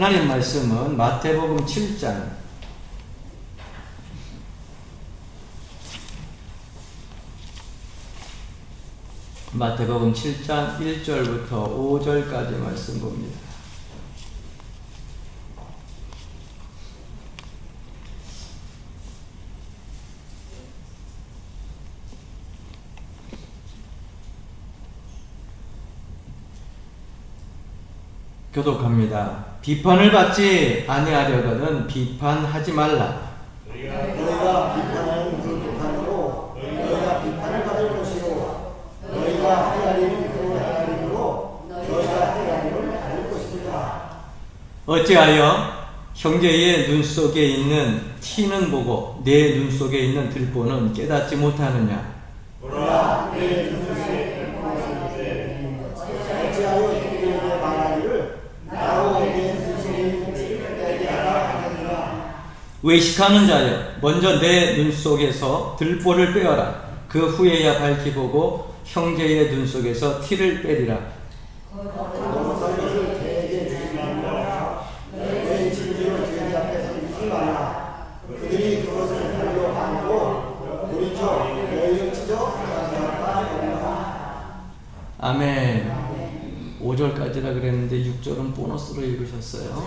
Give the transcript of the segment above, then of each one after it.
하나님 말씀은 마태복음 7장 마태복음 7장 1절부터 5절까지 말씀 봅니다. 교독합니다. 비판을 받지 아니하려거든 비판하지 말라. 너희가 비판하는 그 비판으로 너희가 비판을 받을 것이요 너희가 헤아리는 그 헤아림으로 너희가 헤아림을 받을 것이니라. 어찌하여 형제의 눈 속에 있는 티는 보고 내 눈 속에 있는 들보는 깨닫지 못하느냐? 보라, 내 눈 속에 들보는 어찌하여 형제에게 말하기를 나로 내 눈 속에 있는 티를 빼게 하라 하느니라. 외식하는 자여, 먼저 내 눈 속에서 들보를 빼어라. 그 후에야 밝히 보고 형제의 눈 속에서 티를 빼리라. 거룩한 것을 그에게 주지 말라. 내 진리를 그들 앞에서 믿지 말라. 그들이 그것을 별로 반고 우리처 너희를 찢어 가져갈까 하느라. 아멘. 5절까지라 그랬는데 6절은 보너스로 읽으셨어요.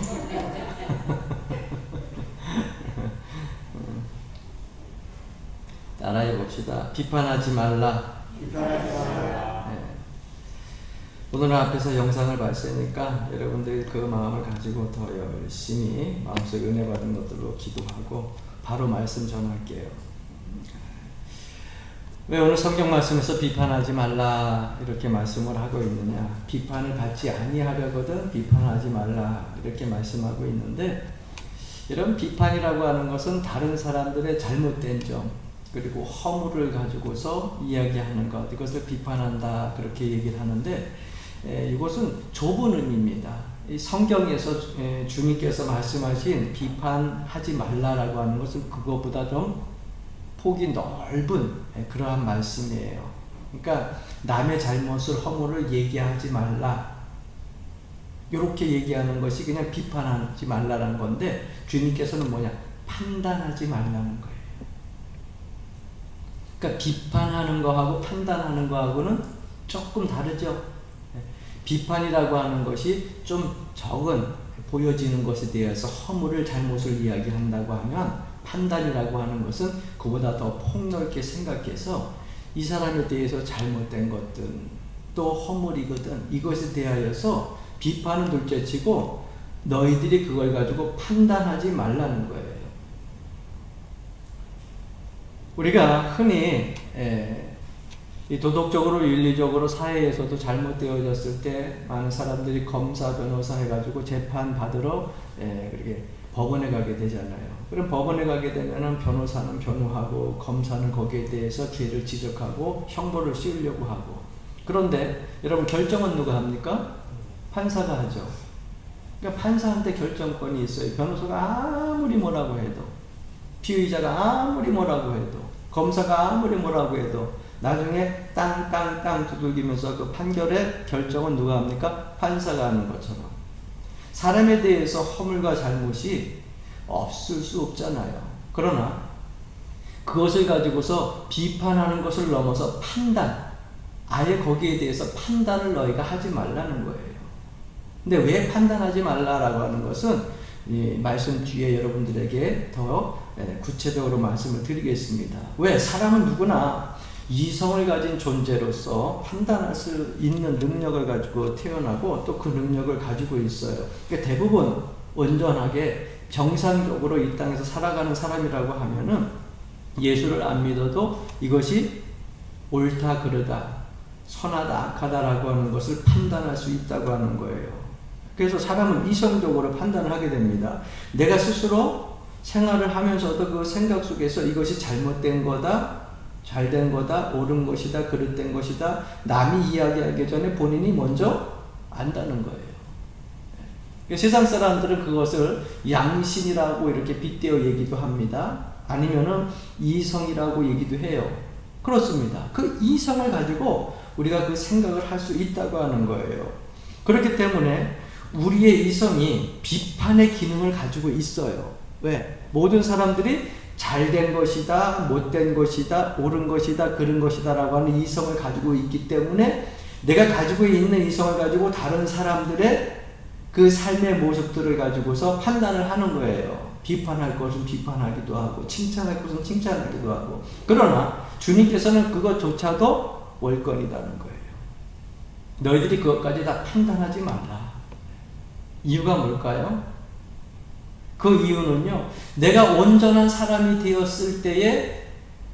따라해 봅시다. 비판하지 말라. 네. 오늘 앞에서 영상을 봤으니까 여러분들이 그 마음을 가지고 더 열심히 마음속에 은혜 받은 것들로 기도하고 바로 말씀 전할게요. 왜 오늘 성경 말씀에서 비판하지 말라 이렇게 말씀을 하고 있느냐? 비판을 받지 아니하려거든 비판하지 말라 이렇게 말씀하고 있는데, 이런 비판이라고 하는 것은 다른 사람들의 잘못된 점 그리고 허물을 가지고서 이야기하는 것, 이것을 비판한다 그렇게 얘기를 하는데, 이것은 좁은 의미입니다. 이 성경에서 주님께서 말씀하신 비판하지 말라라고 하는 것은 그것보다 좀 폭이 넓은 그러한 말씀이에요. 그러니까 남의 잘못을 허물을 얘기하지 말라 이렇게 얘기하는 것이 그냥 비판하지 말라라는 건데, 주님께서는 뭐냐? 판단하지 말라는 거예요. 그러니까 비판하는 거하고 판단하는 거하고는 조금 다르죠. 비판이라고 하는 것이 좀 적은 보여지는 것에 대해서 허물을 잘못을 이야기한다고 하면, 판단이라고 하는 것은 그보다 더 폭넓게 생각해서 이 사람에 대해서 잘못된 것들 또 허물이거든 이것에 대하여서 비판은 둘째치고 너희들이 그걸 가지고 판단하지 말라는 거예요. 우리가 흔히 이 도덕적으로 윤리적으로 사회에서도 잘못되어졌을 때 많은 사람들이 검사 변호사 해가지고 재판 받으러 그렇게 법원에 가게 되잖아요. 그럼 법원에 가게 되면은 변호사는 변호하고 검사는 거기에 대해서 죄를 지적하고 형벌을 씌우려고 하고, 그런데 여러분 결정은 누가 합니까? 판사가 하죠. 그러니까 판사한테 결정권이 있어요. 변호사가 아무리 뭐라고 해도, 피의자가 아무리 뭐라고 해도, 검사가 아무리 뭐라고 해도 나중에 땅땅땅 두들기면서 그 판결의 결정은 누가 합니까? 판사가 하는 것처럼 사람에 대해서 허물과 잘못이 없을 수 없잖아요. 그러나 그것을 가지고서 비판하는 것을 넘어서 판단, 아예 거기에 대해서 판단을 너희가 하지 말라는 거예요. 근데 왜 판단하지 말라라고 하는 것은 이 말씀 뒤에 여러분들에게 더 구체적으로 말씀을 드리겠습니다. 왜? 사람은 누구나 이성을 가진 존재로서 판단할 수 있는 능력을 가지고 태어나고 또 그 능력을 가지고 있어요. 그러니까 대부분 온전하게 정상적으로 이 땅에서 살아가는 사람이라고 하면은 예수를 안 믿어도 이것이 옳다 그르다, 선하다 악하다라고 하는 것을 판단할 수 있다고 하는 거예요. 그래서 사람은 이성적으로 판단을 하게 됩니다. 내가 스스로 생활을 하면서도 그 생각 속에서 이것이 잘못된 거다, 잘된 거다, 옳은 것이다, 그릇된 것이다, 남이 이야기하기 전에 본인이 먼저 안다는 거예요. 세상 사람들은 그것을 양심이라고 이렇게 빗대어 얘기도 합니다. 아니면은 이성이라고 얘기도 해요. 그렇습니다. 그 이성을 가지고 우리가 그 생각을 할 수 있다고 하는 거예요. 그렇기 때문에 우리의 이성이 비판의 기능을 가지고 있어요. 왜? 모든 사람들이 잘된 것이다, 못된 것이다, 옳은 것이다, 그른 것이다 라고 하는 이성을 가지고 있기 때문에 내가 가지고 있는 이성을 가지고 다른 사람들의 그 삶의 모습들을 가지고서 판단을 하는 거예요. 비판할 것은 비판하기도 하고 칭찬할 것은 칭찬하기도 하고. 그러나 주님께서는 그것조차도 월권이라는 거예요. 너희들이 그것까지 다 판단하지 말라. 이유가 뭘까요? 그 이유는요, 내가 온전한 사람이 되었을 때에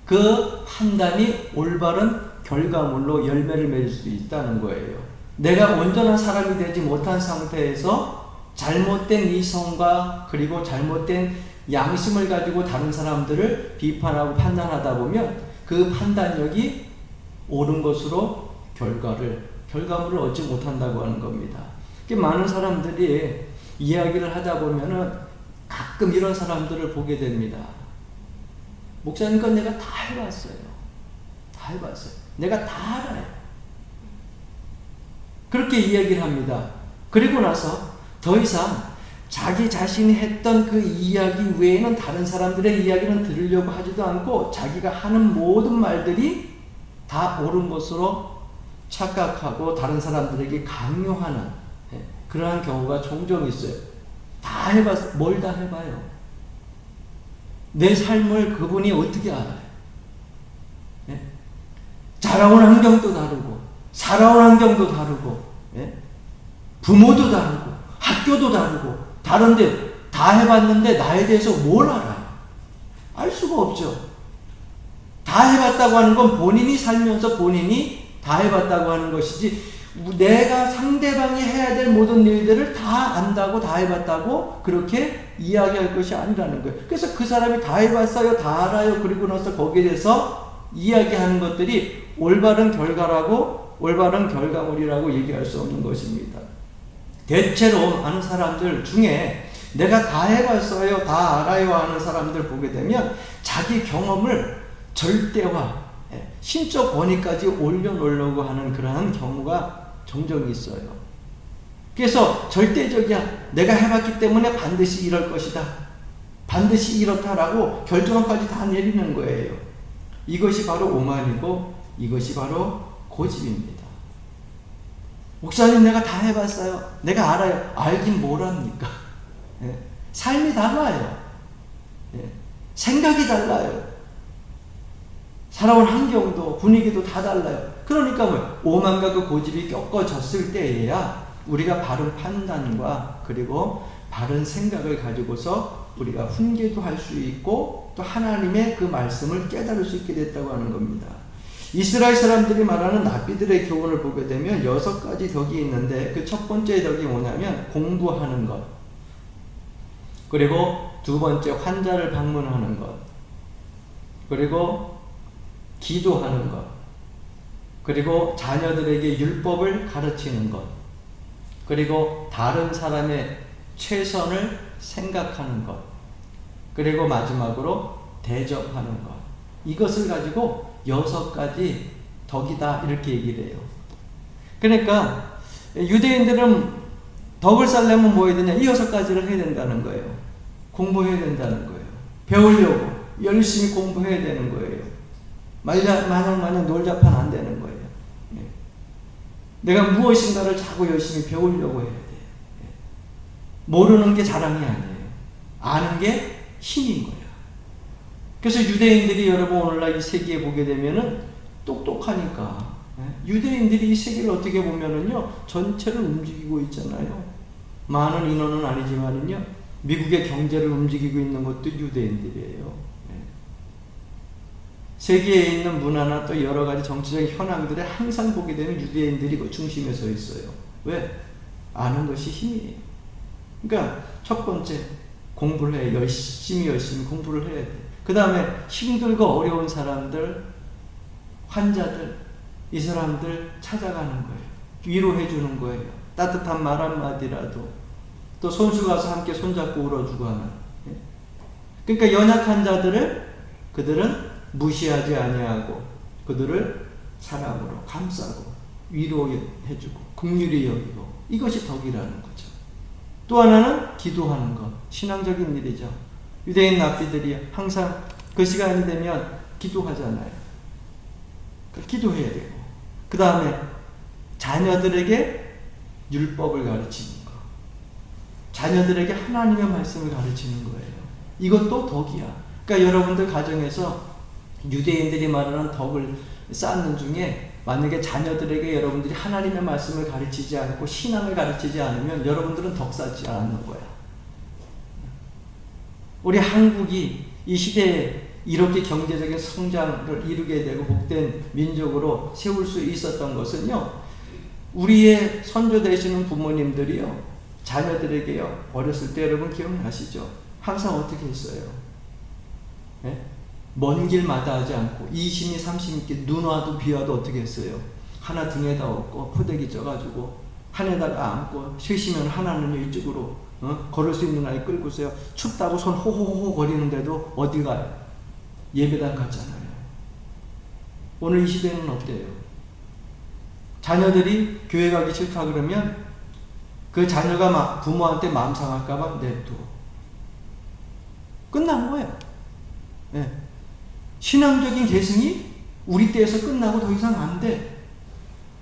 그 판단이 올바른 결과물로 열매를 맺을 수 있다는 거예요. 내가 온전한 사람이 되지 못한 상태에서 잘못된 이성과 그리고 잘못된 양심을 가지고 다른 사람들을 비판하고 판단하다 보면 그 판단력이 옳은 것으로 결과물을 얻지 못한다고 하는 겁니다. 많은 사람들이 이야기를 하다 보면은 가끔 이런 사람들을 보게 됩니다. 목사님, 건 내가 다 해봤어요. 다 해봤어요. 내가 다 알아요. 그렇게 이야기를 합니다. 그리고 나서 더 이상 자기 자신이 했던 그 이야기 외에는 다른 사람들의 이야기는 들으려고 하지도 않고 자기가 하는 모든 말들이 다 옳은 것으로 착각하고 다른 사람들에게 강요하는 그러한 경우가 종종 있어요. 다 해봤어요. 뭘 다 해봐요? 내 삶을 그분이 어떻게 알아요? 예? 자라온 환경도 다르고 살아온 환경도 다르고 예? 부모도 다르고 학교도 다르고 다른데 다 해봤는데 나에 대해서 뭘 알아요? 알 수가 없죠. 다 해봤다고 하는 건 본인이 살면서 본인이 다 해봤다고 하는 것이지 내가 상대방이 해야 될 모든 일들을 다 안다고 다 해봤다고 그렇게 이야기할 것이 아니라는 거예요. 그래서 그 사람이 다 해봤어요, 다 알아요, 그리고 나서 거기에 대해서 이야기하는 것들이 올바른 결과라고 올바른 결과물이라고 얘기할 수 없는 것입니다. 대체로 많은 사람들 중에 내가 다 해봤어요, 다 알아요 하는 사람들 보게 되면 자기 경험을 절대화, 신적 권위까지 올려놓으려고 하는 그러한 경우가 종종 있어요. 그래서 절대적이야. 내가 해봤기 때문에 반드시 이럴 것이다. 반드시 이렇다라고 결정까지 다 내리는 거예요. 이것이 바로 오만이고 이것이 바로 고집입니다. 목사님, 내가 다 해봤어요. 내가 알아요. 알긴 뭘 합니까? 삶이 달라요. 생각이 달라요. 살아온 환경도 분위기도 다 달라요. 그러니까 오만과 그 고집이 꺾어졌을 때에야 우리가 바른 판단과 그리고 바른 생각을 가지고서 우리가 훈계도 할 수 있고 또 하나님의 그 말씀을 깨달을 수 있게 됐다고 하는 겁니다. 이스라엘 사람들이 말하는 납비들의 교훈을 보게 되면 6가지 덕이 있는데 그 첫 번째 덕이 뭐냐면 공부하는 것, 그리고 두 번째 환자를 방문하는 것, 그리고 기도하는 것, 그리고 자녀들에게 율법을 가르치는 것, 그리고 다른 사람의 최선을 생각하는 것, 그리고 마지막으로 대접하는 것. 이것을 가지고 6가지 덕이다 이렇게 얘기를 해요. 그러니까 유대인들은 덕을 쌓려면 뭐 해야 되냐? 이 6가지를 해야 된다는 거예요. 공부해야 된다는 거예요. 배우려고 열심히 공부해야 되는 거예요. 마냥 놀자판 안 되는 거예요. 내가 무엇인가를 자꾸 열심히 배우려고 해야 돼요. 모르는 게 자랑이 아니에요. 아는 게 힘인 거예요. 그래서 유대인들이 여러분 오늘날 이 세계에 보게 되면은 똑똑하니까 유대인들이 이 세계를 어떻게 보면은요 전체를 움직이고 있잖아요. 많은 인원은 아니지만은요 미국의 경제를 움직이고 있는 것도 유대인들이에요. 세계에 있는 문화나 또 여러 가지 정치적인 현황들에 항상 보게 되면 유대인들이 그 중심에 서 있어요. 왜? 아는 것이 힘이에요. 그러니까 첫 번째 공부를 해. 열심히 공부를 해야 돼. 그 다음에 힘들고 어려운 사람들, 환자들, 이 사람들 찾아가는 거예요. 위로해 주는 거예요. 따뜻한 말 한마디라도. 또 손수 가서 함께 손잡고 울어주고 하는. 그러니까 연약한 자들을 그들은 무시하지 아니하고 그들을 사랑으로 감싸고 위로해주고 긍휼히 여기고 이것이 덕이라는 거죠. 또 하나는 기도하는 것. 신앙적인 일이죠. 유대인 랍비들이 항상 그 시간이 되면 기도하잖아요. 기도해야 되고, 그 다음에 자녀들에게 율법을 가르치는 거, 자녀들에게 하나님의 말씀을 가르치는 거예요. 이것도 덕이야. 그러니까 여러분들 가정에서 유대인들이 말하는 덕을 쌓는 중에 만약에 자녀들에게 여러분들이 하나님의 말씀을 가르치지 않고 신앙을 가르치지 않으면 여러분들은 덕 쌓지 않는 거야. 우리 한국이 이 시대에 이렇게 경제적인 성장을 이루게 되고 복된 민족으로 세울 수 있었던 것은요, 우리의 선조 되시는 부모님들이요, 자녀들에게요, 어렸을 때 여러분 기억나시죠? 항상 어떻게 했어요? 네? 먼 길 마다하지 않고 20리 30리 눈 와도 비 와도 어떻게 했어요? 하나 등에다 업고 포대기 쪄가지고 한에다가 안고 쉬시면 하나는 이쪽으로 걸을 수 있는 아이 끌고서요, 춥다고 손 호호호 거리는데도 어디 가요? 예배당 갔잖아요. 오늘 이 시대는 어때요? 자녀들이 교회 가기 싫다 그러면 그 자녀가 부모한테 마음 상할까봐 냅둬. 끝난 거예요. 네. 신앙적인 계승이 우리 때에서 끝나고 더 이상 안 돼.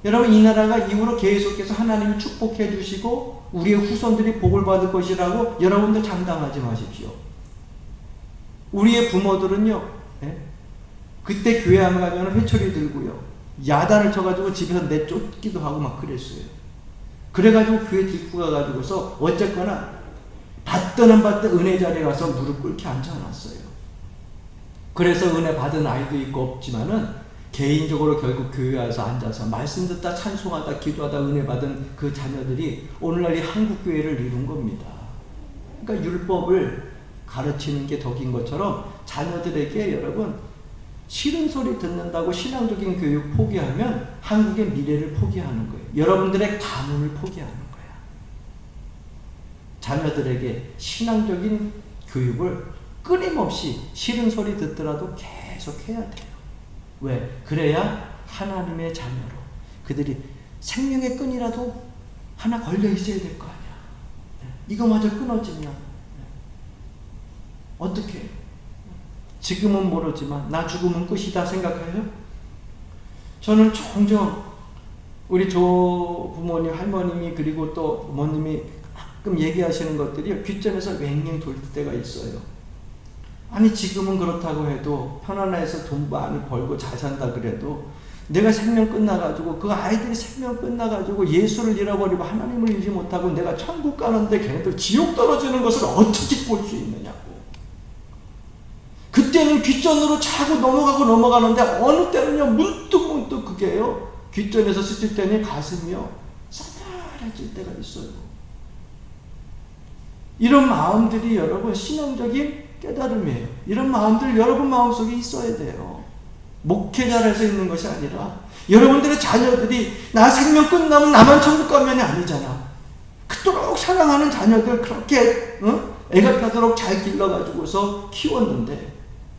여러분, 이 나라가 이후로 계속해서 하나님이 축복해 주시고 우리의 후손들이 복을 받을 것이라고 여러분들 장담하지 마십시오. 우리의 부모들은요, 그때 교회 안 가면 회초리 들고요, 야단을 쳐가지고 집에서 내쫓기도 하고 막 그랬어요. 그래가지고 교회 뒷고 가가지고서 어쨌거나 받든 안 받든 은혜 자리에 가서 무릎 꿇게 앉아놨어요. 그래서 은혜 받은 아이도 있고 없지만은 개인적으로 결국 교회 와서 앉아서 말씀 듣다 찬송하다 기도하다 은혜 받은 그 자녀들이 오늘날 이 한국 교회를 이룬 겁니다. 그러니까 율법을 가르치는 게 덕인 것처럼 자녀들에게 여러분 싫은 소리 듣는다고 신앙적인 교육 포기하면 한국의 미래를 포기하는 거예요. 여러분들의 가문을 포기하는 거야. 자녀들에게 신앙적인 교육을 끊임없이 싫은 소리 듣더라도 계속 해야 돼요. 왜? 그래야 하나님의 자녀로 그들이 생명의 끈이라도 하나 걸려 있어야 될 거 아니야. 이거마저 끊어지면 어떻게 해요? 지금은 모르지만 나 죽으면 끝이다 생각해요? 저는 종종 우리 조 부모님, 할머님이 그리고 또 부모님이 가끔 얘기하시는 것들이 귓전에서 왱왱 돌 때가 있어요. 아니 지금은 그렇다고 해도 편안해서 돈 많이 벌고 잘 산다 그래도 내가 생명 끝나가지고 그 아이들이 생명 끝나가지고 예수를 잃어버리고 하나님을 잃지 못하고 내가 천국 가는데 걔네들 지옥 떨어지는 것을 어떻게 볼 수 있느냐고. 그때는 귓전으로 차고 넘어가는데 어느 때는요 문득 그게요 귓전에서 스칠 때는 가슴이요 싸늘해질 때가 있어요. 이런 마음들이 여러분 신앙적인 깨달음이에요. 이런 마음들 여러분 마음속에 있어야 돼요. 목회자라서 있는 것이 아니라 여러분들의 자녀들이 나 생명 끝나면 나만 천국 가면이 아니잖아. 그토록 사랑하는 자녀들 그렇게 애가 타도록 잘 길러가지고서 키웠는데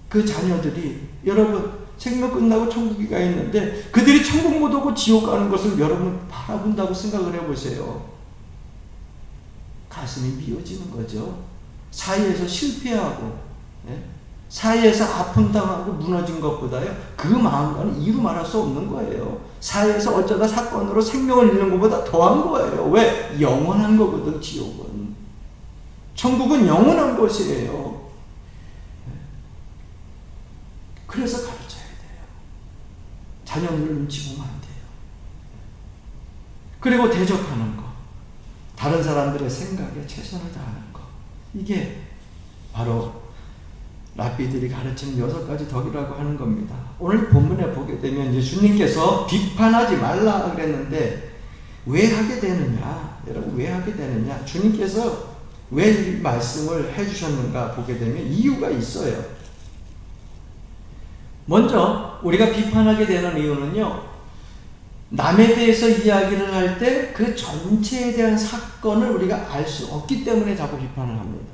그 자녀들이 여러분 생명 끝나고 천국이 가 있는데 그들이 천국 못 오고 지옥 가는 것을 여러분 바라본다고 생각을 해보세요. 가슴이 미어지는 거죠. 사회에서 실패하고 사회에서 아픔당하고 무너진 것보다요 그 마음과는 이루 말할 수 없는 거예요. 사회에서 어쩌다 사건으로 생명을 잃는 것보다 더한 거예요. 왜? 영원한 거거든. 지옥은. 천국은 영원한 것이에요. 그래서 가르쳐야 돼요. 자녀를 눈치 보면 안 돼요. 그리고 대접하는 거, 다른 사람들의 생각에 최선을 다하는 거, 이게 바로 랍비들이 가르치는 6가지 덕이라고 하는 겁니다. 오늘 본문에 보게 되면 예수님께서 비판하지 말라 그랬는데 왜 하게 되느냐? 여러분 왜 하게 되느냐? 주님께서 왜 이 말씀을 해주셨는가 보게 되면 이유가 있어요. 먼저 우리가 비판하게 되는 이유는요, 남에 대해서 이야기를 할 때 그 전체에 대한 사건을 우리가 알 수 없기 때문에 자꾸 비판을 합니다.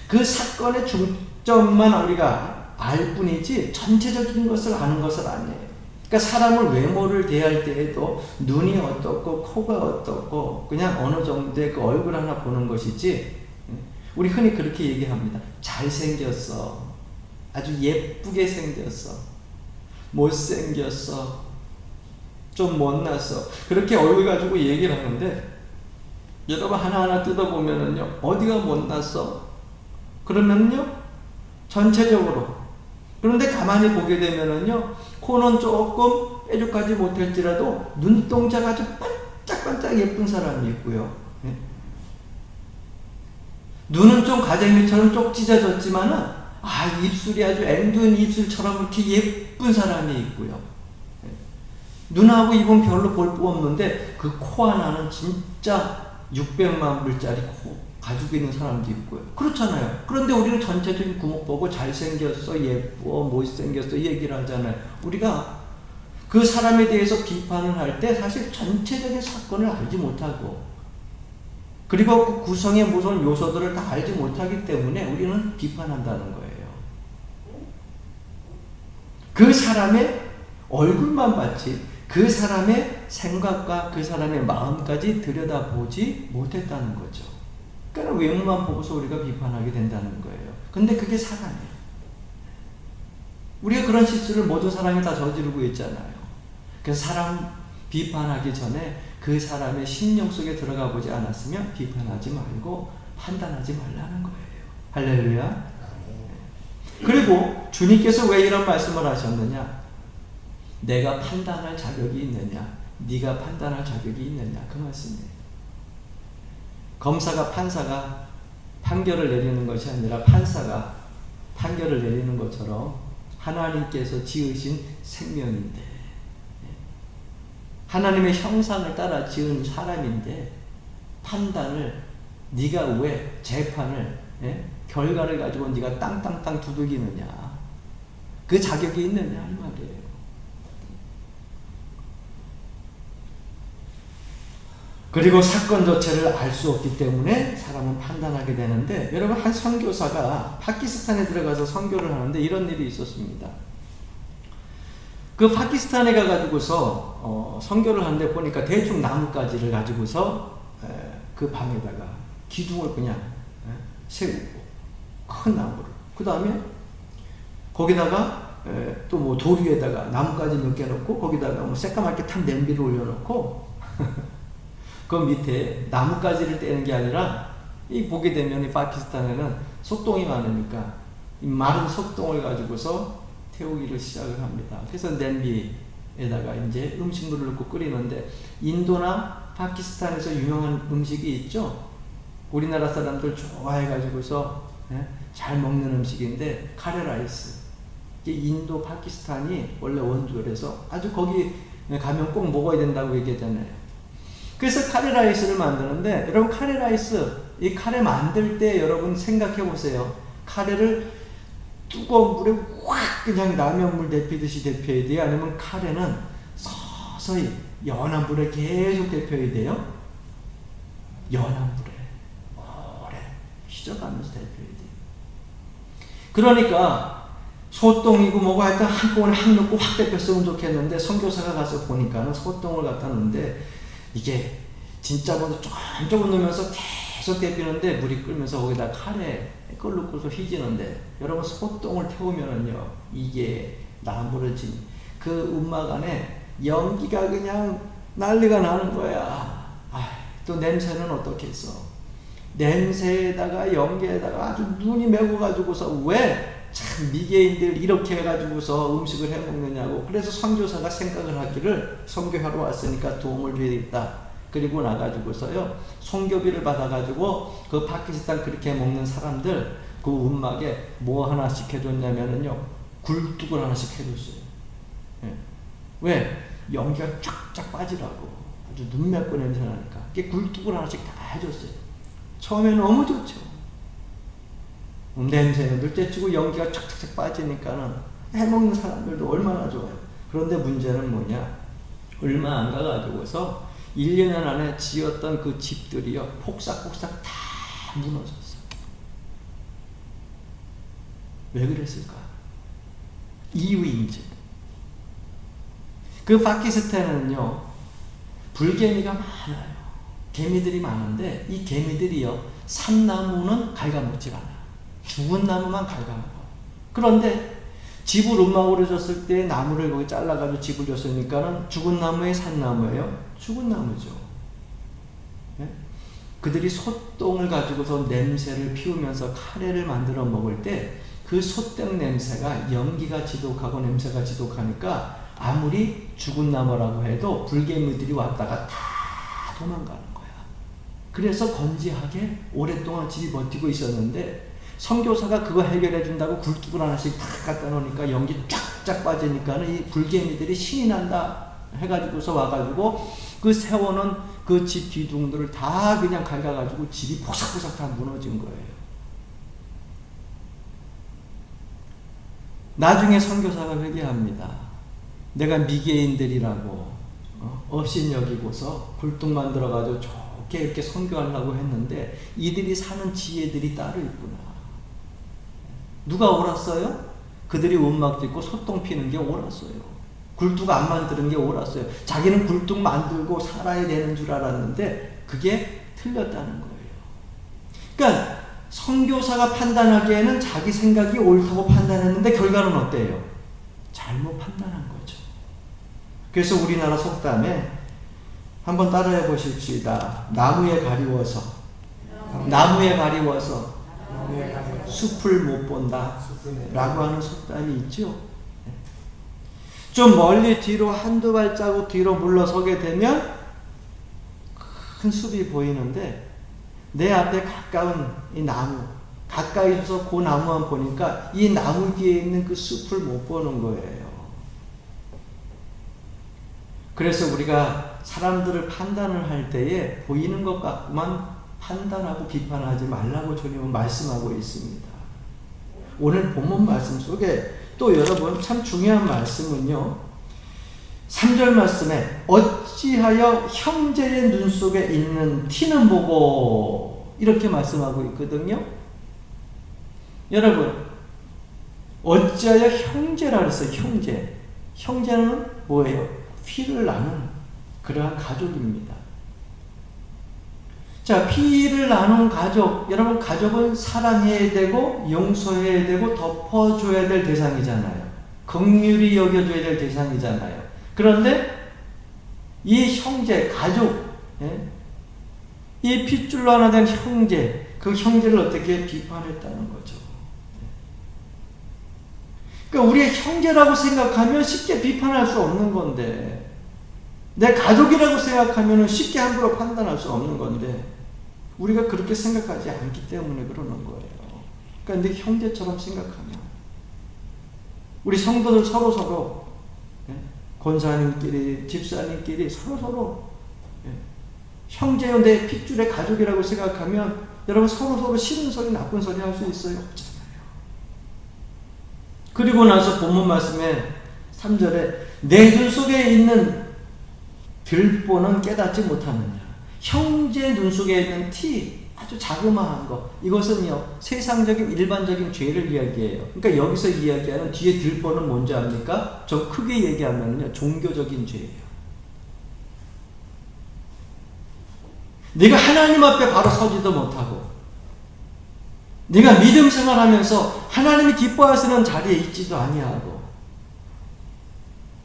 그 사건의 중점만 우리가 알 뿐이지 전체적인 것을 아는 것은 아니에요. 그러니까 사람을 외모를 대할 때에도 눈이 어떻고 코가 어떻고 그냥 어느 정도의 그 얼굴 하나 보는 것이지, 우리 흔히 그렇게 얘기합니다. 잘생겼어, 아주 예쁘게 생겼어, 못생겼어, 좀 못났어, 그렇게 얼굴 가지고 얘기를 하는데, 여러분 하나하나 뜯어보면은요, 어디가 못났어? 그러면요, 전체적으로. 그런데 가만히 보게 되면은요, 코는 조금 뾰족하지 못할지라도 눈동자가 아주 반짝반짝 예쁜 사람이 있고요. 네? 눈은 좀 가재미처럼 쪽 찢어졌지만은, 입술이 아주 앵두인 입술처럼 이렇게 예쁜 사람이 있고요. 네? 눈하고 입은 별로 볼 거 없는데, 그 코 하나는 진짜 600만 불짜리 코 가지고 있는 사람도 있고요. 그렇잖아요. 그런데 우리는 전체적인 구멍 보고 잘생겼어, 예뻐, 못생겼어 얘기를 하잖아요. 우리가 그 사람에 대해서 비판을 할 때 사실 전체적인 사건을 알지 못하고, 그리고 그 구성의 모든 요소들을 다 알지 못하기 때문에 우리는 비판한다는 거예요. 그 사람의 얼굴만 봤지 그 사람의 생각과 그 사람의 마음까지 들여다보지 못했다는 거죠. 그러니까 외모만 보고서 우리가 비판하게 된다는 거예요. 근데 그게 사람이에요. 우리가 그런 실수를 모든 사람이 다 저지르고 있잖아요. 그래서 사람 비판하기 전에 그 사람의 심령 속에 들어가 보지 않았으면 비판하지 말고 판단하지 말라는 거예요. 할렐루야. 그리고 주님께서 왜 이런 말씀을 하셨느냐? 내가 판단할 자격이 있느냐? 네가 판단할 자격이 있느냐? 그 말씀이에요. 검사가 판사가 판결을 내리는 것이 아니라 판사가 판결을 내리는 것처럼 하나님께서 지으신 생명인데, 하나님의 형상을 따라 지은 사람인데 판단을 네가 왜 재판을 결과를 가지고 네가 땅땅땅 두들기느냐? 그 자격이 있느냐 이 말이에요. 그리고 사건 자체를 알 수 없기 때문에 사람은 판단하게 되는데, 여러분 한 선교사가 파키스탄에 들어가서 선교를 하는데 이런 일이 있었습니다. 그 파키스탄에 가가지고서 선교를 하는데 보니까 대충 나뭇가지를 가지고서 그 방에다가 기둥을 그냥 세우고, 큰 나무를, 그 다음에 거기다가 또 뭐 돌 위에다가 나뭇가지 몇 개 놓고 거기다가 뭐 새까맣게 탄 냄비를 올려놓고 그 밑에 나뭇가지를 떼는 게 아니라, 이 보게 되면 이 파키스탄에는 속동이 많으니까 이 마른 속동을 가지고서 태우기를 시작을 합니다. 그래서 냄비에다가 이제 음식물을 넣고 끓이는데, 인도나 파키스탄에서 유명한 음식이 있죠. 우리나라 사람들 좋아해 가지고서 잘 먹는 음식인데 카레라이스. 인도 파키스탄이 원래 원조라서 아주 거기 가면 꼭 먹어야 된다고 얘기하잖아요. 그래서 카레라이스를 만드는데, 여러분 카레라이스, 이 카레 만들 때 여러분 생각해 보세요. 카레를 뜨거운 물에 확 그냥 라면물 데피듯이 데펴야 돼요? 아니면 카레는 서서히 연한 불에 계속 데펴야 돼요? 연한 불에 오래 휘저가면서 데펴야 돼요. 그러니까 소똥이고 뭐고 하여튼 한꺼번에 확 넣고 확 데폈으면 좋겠는데, 선교사가 가서 보니까는 소똥을 갖다 놓는데 이게 진짜 뭐 조금 넣으면서 계속 데피는데 물이 끓면서 거기다 카레 끓고서 휘지는데, 여러분 소똥을 태우면은요 이게 나무러진 그 움막 안에 연기가 그냥 난리가 나는 거야. 또 냄새는 어떻겠어? 냄새에다가 연기에다가 아주 눈이 매고가지고서 왜 참 미개인들 이렇게 해가지고서 음식을 해먹느냐고. 그래서 선교사가 생각을 하기를, 선교하러 왔으니까 도움을 줘야겠다. 그리고 나가지고서요 선교비를 받아가지고 그 파키스탄 그렇게 먹는 사람들 그 움막에 뭐 하나씩 해줬냐면은요 굴뚝을 하나씩 해줬어요. 왜? 연기가 쫙쫙 빠지라고. 아주 눈 맺고 냄새 나니까 이게 굴뚝을 하나씩 다 해줬어요. 처음에 너무 좋죠. 냄새는 둘째치고 연기가 착착착 빠지니까는 해먹는 사람들도 얼마나 좋아요. 그런데 문제는 뭐냐? 얼마 안 가가지고서 1년 안에 지었던 그 집들이요 폭삭폭삭 다 무너졌어요. 왜 그랬을까? 이유인지. 그 파키스탄은요, 불개미가 많아요. 개미들이 많은데 이 개미들이요, 산 나무는 갉아먹지 않아요. 죽은 나무만 갉아먹어. 그런데 집을 움막으로 줬을 때 나무를 거기 잘라가지고 집을 줬으니까는 죽은 나무에 산 나무예요? 죽은 나무죠. 네? 그들이 솥똥을 가지고서 냄새를 피우면서 카레를 만들어 먹을 때 그 솥땡 냄새가 연기가 지독하고 냄새가 지독하니까 아무리 죽은 나무라고 해도 불개미들이 왔다가 다 도망가는 거야. 그래서 건지하게 오랫동안 집이 버티고 있었는데 선교사가 그거 해결해 준다고 굴뚝을 하나씩 탁 갖다 놓으니까 연기 쫙쫙 빠지니까는 이 불개미들이 신이 난다 해가지고서 와가지고 그 세워놓은 그 집 기둥들을 다 그냥 갉아가지고 집이 포삭포삭 다 무너진 거예요. 나중에 선교사가 회개합니다. 내가 미개인들이라고 업신 여기고서 굴뚝 만들어가지고 좋게 이렇게 선교하려고 했는데 이들이 사는 지혜들이 따로 있구나. 누가 옳았어요? 그들이 움막 짓고 소똥 피는 게 옳았어요. 굴뚝 안 만드는 게 옳았어요. 자기는 굴뚝 만들고 살아야 되는 줄 알았는데 그게 틀렸다는 거예요. 그러니까 선교사가 판단하기에는 자기 생각이 옳다고 판단했는데 결과는 어때요? 잘못 판단한 거죠. 그래서 우리나라 속담에 한번 따라해 보십시다. 나무에 가리워서 숲을 못 본다 라고 하는 속담이 있죠. 좀 멀리 뒤로 한두 발자국 뒤로 물러서게 되면 큰 숲이 보이는데 내 앞에 가까운 이 나무, 가까이서 그 나무만 보니까 이 나무 뒤에 있는 그 숲을 못 보는 거예요. 그래서 우리가 사람들을 판단을 할 때에 보이는 것 같구만 판단하고 비판하지 말라고 주님은 말씀하고 있습니다. 오늘 본문 말씀 속에 또 여러분 참 중요한 말씀은요, 3절 말씀에 어찌하여 형제의 눈 속에 있는 티는 보고 이렇게 말씀하고 있거든요. 여러분 어찌하여 형제라 그랬어요. 형제는 뭐예요? 피를 나눈 그러한 가족입니다. 자, 피를 나눈 가족, 여러분 가족은 사랑해야 되고 용서해야 되고 덮어줘야 될 대상이잖아요. 긍휼히 여겨줘야 될 대상이잖아요. 그런데 이 형제, 가족, 이 핏줄로 하나 된 형제, 그 형제를 어떻게 비판했다는 거죠. 그러니까 우리의 형제라고 생각하면 쉽게 비판할 수 없는 건데, 내 가족이라고 생각하면 쉽게 함부로 판단할 수 없는 건데, 우리가 그렇게 생각하지 않기 때문에 그러는 거예요. 그러니까 내 형제처럼 생각하면, 우리 성도들 서로 권사님끼리, 집사님끼리 서로 형제요, 내 핏줄의 가족이라고 생각하면 여러분 서로 싫은 소리, 나쁜 소리 할 수 있어요? 없잖아요. 그리고 나서 본문 말씀에 3절에 내 눈 속에 있는 들보는 깨닫지 못하느냐. 형제 눈 속에 있는 티, 아주 자그마한 거, 이것은요 세상적인 일반적인 죄를 이야기해요. 그러니까 여기서 이야기하는 뒤에 들보는 뭔지 압니까? 좀 크게 얘기하면요 종교적인 죄예요. 네가 하나님 앞에 바로 서지도 못하고, 네가 믿음 생활하면서 하나님이 기뻐하시는 자리에 있지도 아니하고,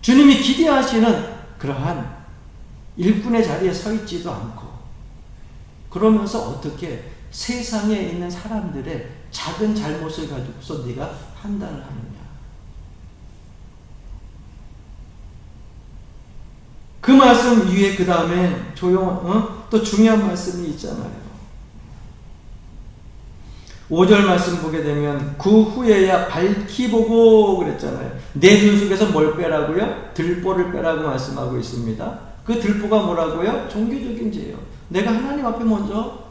주님이 기대하시는 그러한 일꾼의 자리에 서 있지도 않고, 그러면서 어떻게 세상에 있는 사람들의 작은 잘못을 가지고서 네가 판단을 하느냐. 그 말씀 위에 그 다음에 또 중요한 말씀이 있잖아요. 5절 말씀 보게 되면 그 후에야 밝히 보고 그랬잖아요. 내 눈 속에서 뭘 빼라고요? 들보를 빼라고 말씀하고 있습니다. 그 들보가 뭐라고요? 종교적인 죄예요. 내가 하나님 앞에 먼저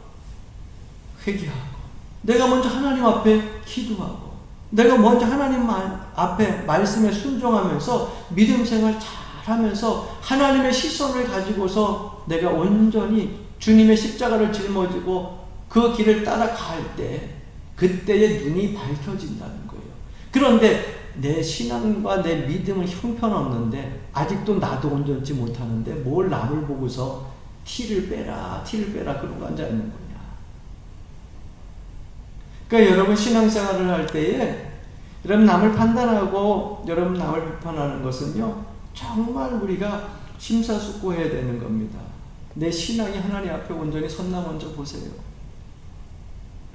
회개하고, 내가 먼저 하나님 앞에 기도하고, 내가 먼저 하나님 앞에 말씀에 순종하면서 믿음 생활 잘하면서 하나님의 시선을 가지고서 내가 온전히 주님의 십자가를 짊어지고 그 길을 따라갈 때 그때의 눈이 밝혀진다는 거예요. 그런데 내 신앙과 내 믿음은 형편없는데 아직도 나도 온전치 못하는데 뭘 남을 보고서 티를 빼라 그러고 앉아있는 거냐. 그러니까 여러분 신앙생활을 할 때에 여러분 남을 판단하고 여러분 남을 비판하는 것은요, 정말 우리가 심사숙고해야 되는 겁니다. 내 신앙이 하나님 앞에 온전히 섰나 먼저 보세요.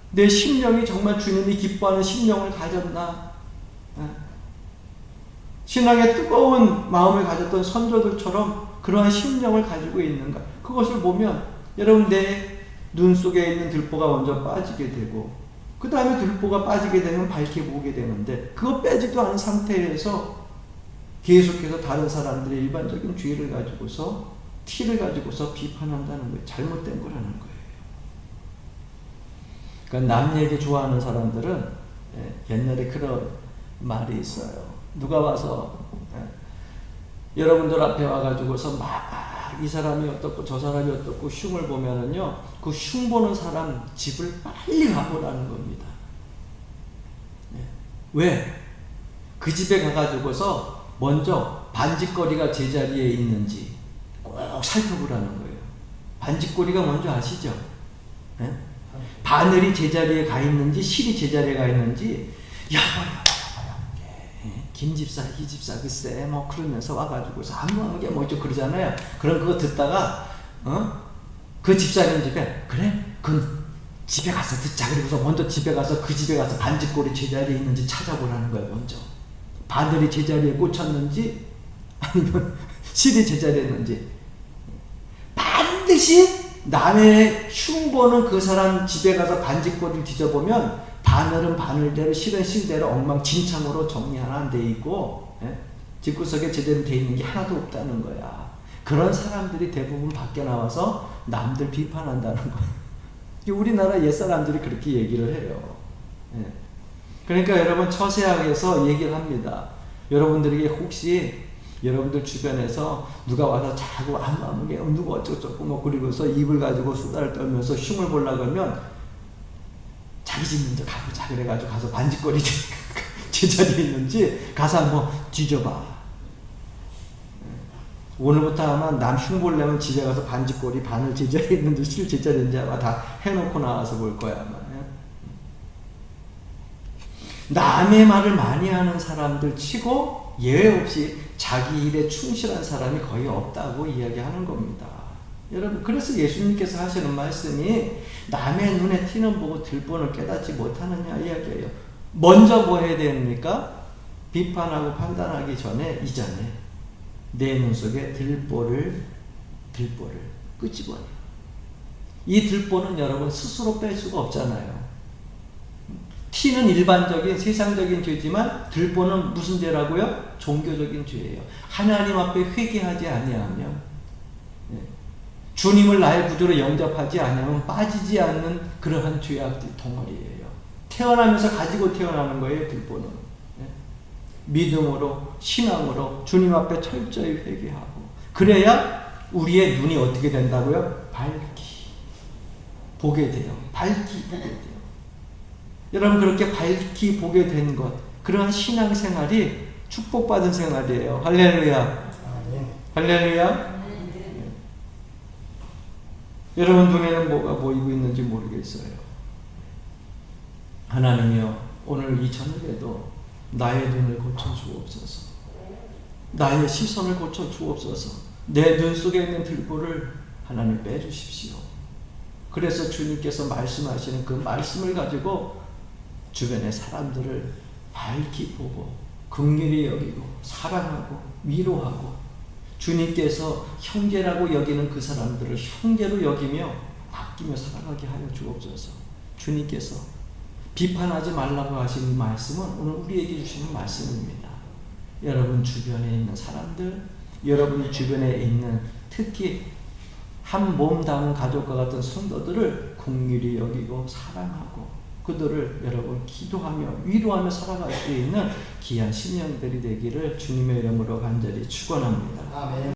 내 심령이 정말 주님이 기뻐하는 심령을 가졌나? 신앙의 뜨거운 마음을 가졌던 선조들처럼 그러한 심령을 가지고 있는가? 그것을 보면 여러분 내 눈 속에 있는 들보가 먼저 빠지게 되고 그 다음에 들보가 빠지게 되면 밝게 보게 되는데 그거 빼지도 않은 상태에서 계속해서 다른 사람들의 일반적인 죄를 가지고서 티를 가지고서 비판한다는 거예요. 잘못된 거라는 거예요. 그러니까 남 얘기 좋아하는 사람들은 옛날에 그런 말이 있어요. 누가 와서 여러분들 앞에 와가지고서 막 이 사람이 어떻고 저 사람이 어떻고 흉을 보면은요, 그 흉 보는 사람 집을 빨리 가보라는 겁니다. 왜? 그 집에 가가지고서 먼저 반짓거리가 제자리에 있는지 꼭 살펴보라는 거예요. 반짓거리가 먼저 아시죠? 네? 바늘이 제자리에 가 있는지 실이 제자리에 가 있는지 여봐요. 김 집사, 이 집사 글쎄 뭐 그러면서 와가지고서 아무 게 뭐죠 그러잖아요. 그럼 그거 듣다가 그 집사님 집에 그래? 그 집에 가서 듣자. 그리고서 먼저 집에 가서 그 집에 가서 반짓골이 제자리에 있는지 찾아보라는 거예요. 먼저 바늘이 제자리에 꽂혔는지 아니면 실이 제자리에 있는지 반드시 남의 흉보는 그 사람 집에 가서 반짓골을 뒤져보면 바늘은 바늘대로 실은 실대로 엉망진창으로 정리 하나 안 돼 있고 집구석에 제대로 돼 있는 게 하나도 없다는 거야. 그런 사람들이 대부분 밖에 나와서 남들 비판한다는 거야. 우리나라 옛사람들이 그렇게 얘기를 해요. 그러니까 여러분 처세학에서 얘기를 합니다. 여러분들에게 혹시 여러분들 주변에서 누가 와서 자꾸 아무게 누구 어쩌고 뭐 그리고서 입을 가지고 수다를 떨면서 흉을 보려고 하면 자기 집 먼저 가보자 그래가지고 가서 반짓거리 제자리에 있는지 가서 한번 뒤져봐. 오늘부터 아마 남 흉 보려면 집에 가서 반짓거리 바늘 제자리에 있는지 실 제자리에 있는지 아마 다 해놓고 나와서 볼 거야 아마. 남의 말을 많이 하는 사람들 치고 예외 없이 자기 일에 충실한 사람이 거의 없다고 이야기하는 겁니다. 여러분 그래서 예수님께서 하시는 말씀이 남의 눈에 티는 보고 들보는 깨닫지 못하느냐 이야기예요. 먼저 뭐 해야 됩니까? 비판하고 판단하기 이전에 내 눈 속에 들보를 끄집어내요. 이 들보는 여러분 스스로 뺄 수가 없잖아요. 티는 일반적인 세상적인 죄지만 들보는 무슨 죄라고요? 종교적인 죄예요. 하나님 앞에 회개하지 아니하면 주님을 나의 구주로 영접하지 않으면 빠지지 않는 그러한 죄악들 덩어리예요. 태어나면서 가지고 태어나는 거예요. 들보는 믿음으로 신앙으로 주님 앞에 철저히 회개하고 그래야 우리의 눈이 어떻게 된다고요? 밝기 보게 돼요. 밝기 보게 돼요. 여러분 그렇게 밝기 보게 된 것 그러한 신앙생활이 축복받은 생활이에요. 할렐루야. 할렐루야. 여러분 눈에는 뭐가 보이고 있는지 모르겠어요. 하나님이여 오늘 이 저녁에도 나의 눈을 고쳐주옵소서. 나의 시선을 고쳐주옵소서. 내 눈 속에 있는 들보를 하나님 빼주십시오. 그래서 주님께서 말씀하시는 그 말씀을 가지고 주변의 사람들을 밝히 보고 긍휼히 여기고 사랑하고 위로하고 주님께서 형제라고 여기는 그 사람들을 형제로 여기며 아끼며 살아가게 하여 주옵소서. 주님께서 비판하지 말라고 하신 말씀은 오늘 우리에게 주시는 말씀입니다. 여러분 주변에 있는 사람들, 여러분 주변에 있는 특히 한 몸 담은 가족과 같은 성도들을 긍휼히 여기고 사랑하고 그들을 여러분 기도하며 위로하며 살아갈 수 있는 귀한 신령들이 되기를 주님의 이름으로 간절히 축원합니다. 아멘.